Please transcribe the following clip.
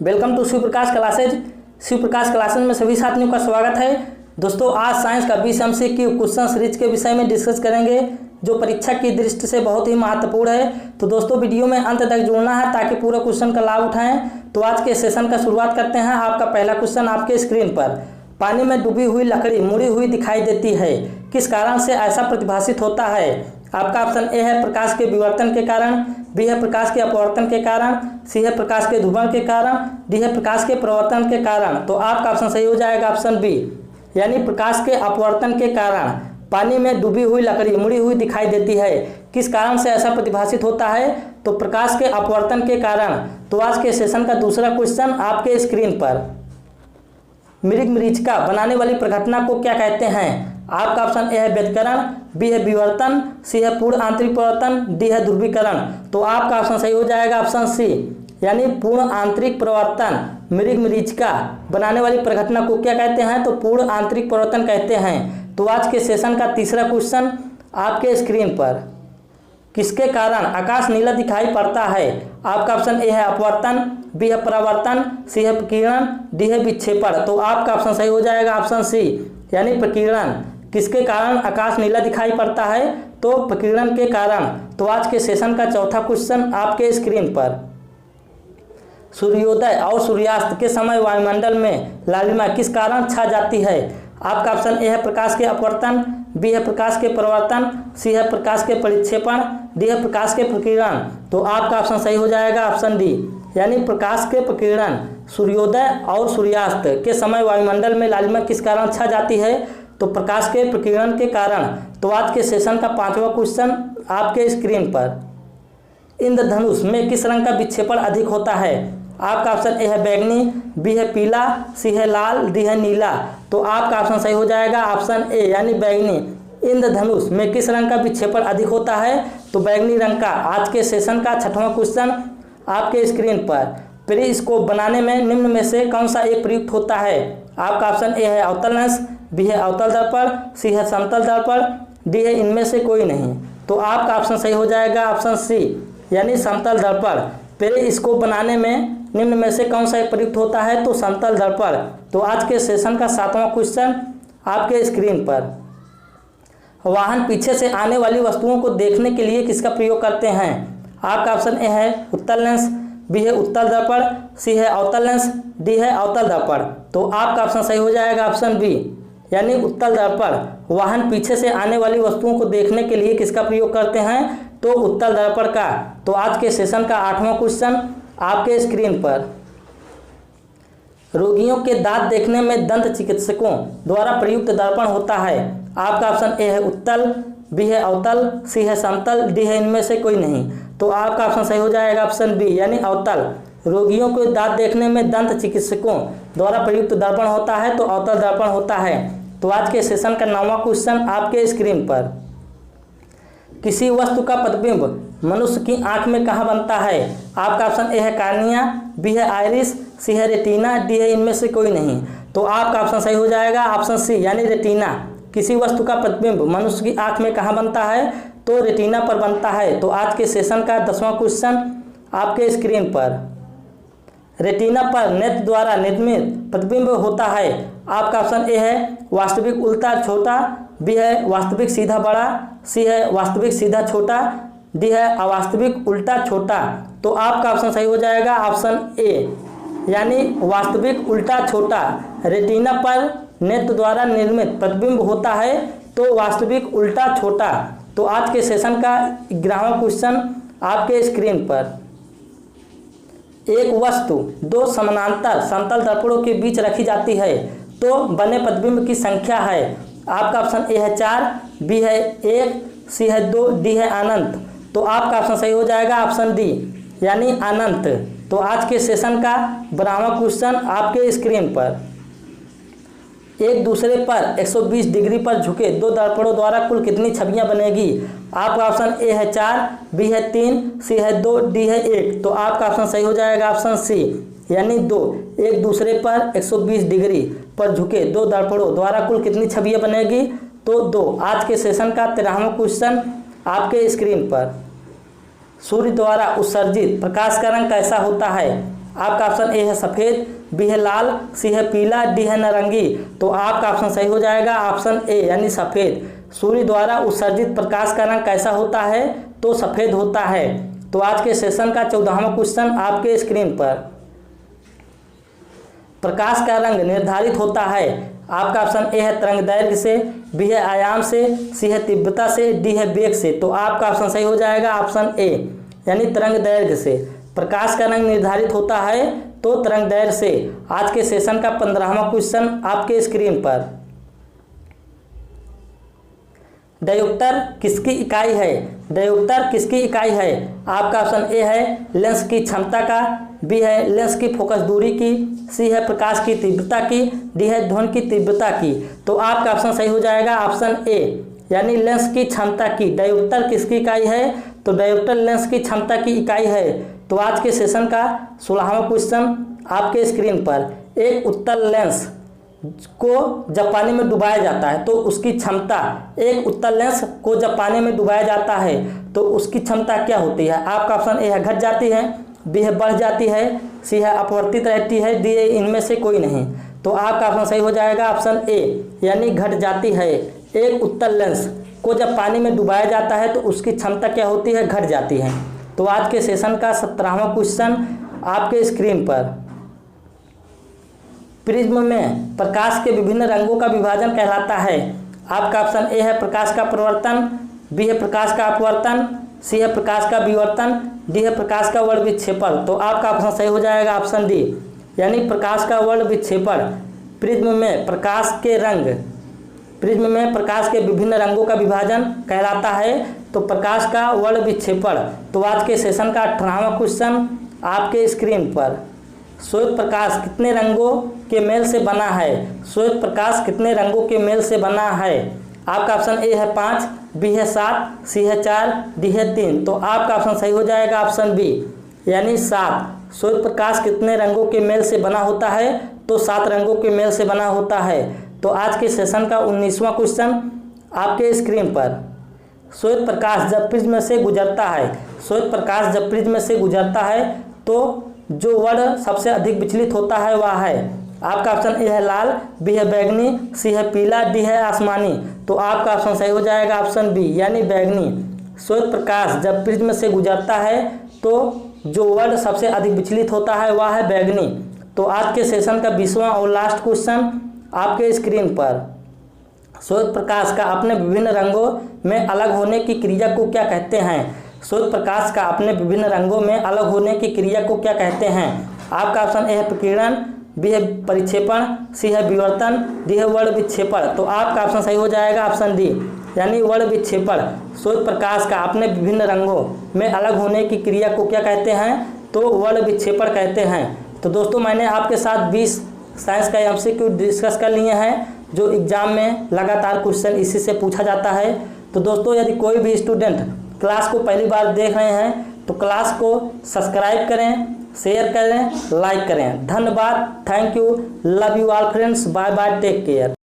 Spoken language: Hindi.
Welcome to Shiv Prakash classes. Shiv Prakash classes में सभी साथियों का स्वागत है। दोस्तों, आज साइंस का 20 MCQ क्वेश्चन सीरीज के विषय में डिस्कस करेंगे जो परीक्षा की दृष्टि से बहुत ही महत्वपूर्ण है। तो दोस्तों, वीडियो में अंत तक जुड़ना है ताकि पूरा क्वेश्चन का लाभ उठाएं। तो आज के सेशन का शुरुआत करते हैं। आपका पहला क्वेश्चन आपके स्क्रीन पर, पानी में डूबी हुई लकड़ी मुड़ी हुई दिखाई देती है, किस कारण से ऐसा प्रतिभासित होता है? आपका ऑप्शन ए है प्रकाश के विवर्तन के कारण, बी है प्रकाश के अपवर्तन के कारण, सी है प्रकाश के ध्रुवण के कारण, डी है प्रकाश के प्रवर्तन के कारण। तो आपका ऑप्शन सही हो जाएगा ऑप्शन बी, यानी प्रकाश के अपवर्तन के कारण पानी में डूबी हुई लकड़ी मुड़ी हुई दिखाई देती है। किस कारण से ऐसा प्रतिभासित होता है? तो प्रकाश के अपवर्तन के कारण। तो आज के सेशन का दूसरा क्वेश्चन आपके स्क्रीन पर, मृग मरीचिका बनाने वाली प्रघटना को क्या कहते हैं? आपका ऑप्शन ए है व्यतिकरण, बी है विवर्तन, सी है पूर्ण आंतरिक प्रवर्तन, डी है ध्रुवीकरण। तो आपका ऑप्शन सही हो जाएगा ऑप्शन सी, यानी पूर्ण आंतरिक प्रवर्तन। मृग मरीचिका बनाने वाली प्रघटना को क्या कहते हैं? तो पूर्ण आंतरिक प्रवर्तन कहते हैं। तो आज के सेशन का तीसरा क्वेश्चन आपके स्क्रीन पर, किसके कारण आकाश नीला दिखाई पड़ता है? आपका ऑप्शन ए है अपवर्तन, बी है परावर्तन, सी है प्रकीर्णन, डी है विक्षेपण। तो आपका ऑप्शन सही हो जाएगा ऑप्शन सी, यानी प्रकीर्णन। किसके कारण आकाश नीला दिखाई पड़ता है? तो प्रकीर्णन के कारण। तो आज के सेशन का चौथा क्वेश्चन आपके स्क्रीन पर, सूर्योदय और सूर्यास्त के समय वायुमंडल में लालिमा किस कारण छा जाती है? आपका ऑप्शन ए है प्रकाश के अपवर्तन, बी है प्रकाश के परावर्तन, सी है प्रकाश के परिक्षेपण, डी है प्रकाश के प्रकीर्णन। तो आपका ऑप्शन सही हो जाएगा ऑप्शन डी, यानी प्रकाश के प्रकीर्णन। सूर्योदय और सूर्यास्त के समय वायुमंडल में लालिमा किस कारण छा जाती है? तो प्रकाश के प्रकीर्णन के कारण। तो आज के सेशन का पांचवा क्वेश्चन आपके स्क्रीन पर, इंद्रधनुष में किस रंग का विक्षेपण अधिक होता है? आपका ऑप्शन ए है बैगनी, बी है पीला, सी है लाल, डी है नीला। तो आपका ऑप्शन सही हो जाएगा ऑप्शन ए, यानी बैगनी। इंद्रधनुष में किस रंग का विक्षेपण अधिक होता है? तो बैगनी रंग का। आज के सेशन का छठवां क्वेश्चन आपके स्क्रीन पर, पेरिस्कोप बनाने में निम्न में से कौन सा एक प्रयुक्त होता है? आपका ऑप्शन ए है अवतल लेंस, बी है अवतल दर्पण, सी है समतल दर्पण, डी है इनमें से कोई नहीं। तो आपका ऑप्शन सही हो जाएगा ऑप्शन सी, यानी समतल दर्पण। पेरिस्कोप बनाने में निम्न में से कौन सा एक प्रयुक्त होता है? तो समतल दर्पण। तो आज के सेशन का सातवां क्वेश्चन आपके स्क्रीन पर, वाहन पीछे से आने वाली वस्तुओं को देखने के लिए किसका प्रयोग करते हैं? आपका ऑप्शन ए है उत्तल लेंस, बी है उत्तल दर्पण, सी है अवतल लेंस, डी है अवतल दर्पण। तो आपका ऑप्शन सही हो जाएगा ऑप्शन बी, यानी उत्तल दर्पण। वाहन पीछे से आने वाली वस्तुओं को देखने के लिए किसका प्रयोग करते हैं? तो उत्तल दर्पण का। तो आज के सेशन का आठवां क्वेश्चन आपके स्क्रीन पर, रोगियों के दांत देखने में दंत चिकित्सकों द्वारा प्रयुक्त दर्पण होता है। आपका ऑप्शन ए है उत्तल, बी है अवतल, सी है समतल, डी है इनमें से कोई नहीं। तो आपका ऑप्शन सही हो जाएगा ऑप्शन बी, यानी अवतल। रोगियों को दांत देखने में दंत चिकित्सकों द्वारा प्रयुक्त दर्पण होता है तो अवतल दर्पण होता है। तो आज के सेशन का नौवां क्वेश्चन आपके स्क्रीन पर, किसी वस्तु का प्रतिबिंब मनुष्य की आंख में कहाँ बनता है? आपका ऑप्शन ए है कार्निया, बी है आइरिस, सी है रेटिना, डी है इनमें से कोई नहीं। तो आपका ऑप्शन सही हो जाएगा ऑप्शन सी, यानी रेटिना। किसी वस्तु का प्रतिबिंब मनुष्य की आंख में कहाँ बनता है? तो रेटिना पर बनता है। तो आज के सेशन का 10वां क्वेश्चन आपके स्क्रीन पर, रेटिना पर नेत्र द्वारा निर्मित प्रतिबिंब होता है। आपका ऑप्शन ए है वास्तविक उल्टा छोटा, बी है वास्तविक सीधा बड़ा, सी है वास्तविक सीधा छोटा, डी है अवास्तविक उल्टा छोटा। तो आपका ऑप्शन सही हो जाएगा ऑप्शन ए, यानी वास्तविक उल्टा छोटा। रेटिना पर नेत्र द्वारा निर्मित प्रतिबिंब होता है तो वास्तविक उल्टा छोटा। तो आज के सेशन का 11वां क्वेश्चन आपके स्क्रीन पर, एक वस्तु दो समानांतर समतल दर्पणों के बीच रखी जाती है तो बने प्रतिबिंब की संख्या है। आपका ऑप्शन ए है 4, बी है 1, सी है 2, डी है अनंत। तो आपका ऑप्शन सही हो जाएगा ऑप्शन डी, यानी अनंत। तो आज के सेशन का 12वां क्वेश्चन आपके स्क्रीन पर, एक दूसरे पर 120 डिग्री पर झुके दो दर्पणों द्वारा कुल कितनी छवियां बनेगी? आपका ऑप्शन ए है 4, बी है 3, सी है 2, डी है 1। तो आपका ऑप्शन सही हो जाएगा ऑप्शन सी, यानी 2। एक दूसरे पर 120 डिग्री पर झुके दो दर्पणों द्वारा कुल कितनी छवियां बनेगी? तो 2। आज के सेशन का 13वां क्वेश्चन आपके स्क्रीन पर, सूर्य द्वारा उत्सर्जित प्रकाश का रंग कैसा होता है? आपका ऑप्शन ए है सफ़ेद, बी है लाल, सी है पीला, डी है नारंगी। तो आपका ऑप्शन सही हो जाएगा ऑप्शन ए यानी सफ़ेद। सूर्य द्वारा उत्सर्जित प्रकाश का रंग कैसा होता है? तो सफ़ेद होता है। तो आज के सेशन का 14वां क्वेश्चन आपके स्क्रीन पर। प्रकाश का रंग निर्धारित होता है। आपका ऑप्शन ए है तरंग दैर्घ्य से, बी है आयाम से, सी है तीव्रता से, डी है वेग से। तो आपका ऑप्शन सही हो जाएगा ऑप्शन ए यानी तरंग दैर्घ्य से। प्रकाश का रंग निर्धारित होता है तो तरंग दैर्घ्य से। आज के सेशन का 15वां क्वेश्चन आपके स्क्रीन पर। डायोप्टर किसकी इकाई है? डायोप्टर किसकी इकाई है? आपका ऑप्शन ए है लेंस की क्षमता का, बी है लेंस की फोकस दूरी की, सी है प्रकाश की तीव्रता की, डी है ध्वनि की तीव्रता की। तो आपका ऑप्शन सही हो जाएगा ऑप्शन ए यानी लेंस की क्षमता की। डायोप्टर किसकी इकाई है? तो डायोप्टर लेंस की क्षमता की इकाई है। तो आज के सेशन का 16वां क्वेश्चन आपके स्क्रीन पर। एक उत्तल लेंस को जब पानी में डुबाया जाता है तो उसकी क्षमता, एक उत्तल लेंस को जब पानी में डुबाया जाता है तो उसकी क्षमता क्या होती है? आपका ऑप्शन ए है घट जाती है, बी है बढ़ जाती है, सी है अपवर्तित रहती है, डी है इनमें से कोई नहीं। तो आपका ऑप्शन सही हो जाएगा ऑप्शन ए यानी घट जाती है। एक उत्तल लेंस को जब पानी में डुबाया जाता है तो उसकी क्षमता क्या होती है? घट जाती है। तो आज के सेशन का 17वां क्वेश्चन आपके स्क्रीन पर। प्रिज्म में प्रकाश के विभिन्न रंगों का विभाजन कहलाता है। आपका ऑप्शन ए है प्रकाश का प्रवर्तन, बी है प्रकाश का अपवर्तन, सी है प्रकाश का विवर्तन, डी है प्रकाश का वर्ण विक्षेपण। तो आपका ऑप्शन सही हो जाएगा ऑप्शन डी यानी प्रकाश का वर्ण विक्षेपण। प्रिज्म में प्रकाश के रंग, प्रिज्म में प्रकाश के विभिन्न रंगों का विभाजन कहलाता है तो प्रकाश का वर्ण विक्षेपण। तो आज के सेशन का 18वां क्वेश्चन आपके स्क्रीन पर। श्वेत प्रकाश कितने रंगों के मेल से बना है? श्वेत प्रकाश कितने रंगों के मेल से बना है? आपका ऑप्शन ए है 5, बी है 7, सी है 4, डी है 3। तो आपका ऑप्शन सही हो जाएगा ऑप्शन बी यानी 7। श्वेत प्रकाश कितने रंगों के मेल से बना होता है? तो 7 रंगों के मेल से बना होता है। तो आज के सेशन का 19वां क्वेश्चन आपके स्क्रीन पर। श्वेत प्रकाश जब प्रिज्म से गुजरता है, श्वेत प्रकाश जब प्रिज्म से गुजरता है तो जो वर्ण सबसे अधिक विचलित होता है वह है। आपका ऑप्शन ए है लाल, बी है बैगनी, सी है पीला, डी है आसमानी। तो आपका ऑप्शन सही हो जाएगा ऑप्शन बी यानी बैगनी। श्वेत प्रकाश जब प्रिज्म से गुजरता है तो जो वर्ण सबसे अधिक विचलित होता है वह है बैगनी। तो आज के सेशन का 20वां और लास्ट क्वेश्चन आपके स्क्रीन पर। श्वेत प्रकाश का अपने विभिन्न रंगों में अलग होने की क्रिया को क्या कहते हैं? श्वेत प्रकाश का अपने विभिन्न रंगों में अलग होने की क्रिया को क्या कहते हैं? आपका ऑप्शन ए है प्रकीर्णन, बी है परिक्षेपण, सी है विवर्तन, डी है वर्ण विक्षेपण। तो आपका ऑप्शन सही हो जाएगा ऑप्शन डी यानी वर्ण विक्षेपण। श्वेत प्रकाश का अपने विभिन्न रंगों में अलग होने की क्रिया को क्या कहते हैं? तो वर्ण विक्षेपण कहते हैं। तो दोस्तों मैंने आपके साथ 20 साइंस का एमसीक्यू डिस्कस कर लिए हैं जो एग्जाम में लगातार क्वेश्चन इसी से पूछा जाता है। तो दोस्तों यदि कोई भी स्टूडेंट क्लास को पहली बार देख रहे हैं तो क्लास को सब्सक्राइब करें, शेयर करें, लाइक करें। धन्यवाद, thank you, love you all friends, bye bye, take care.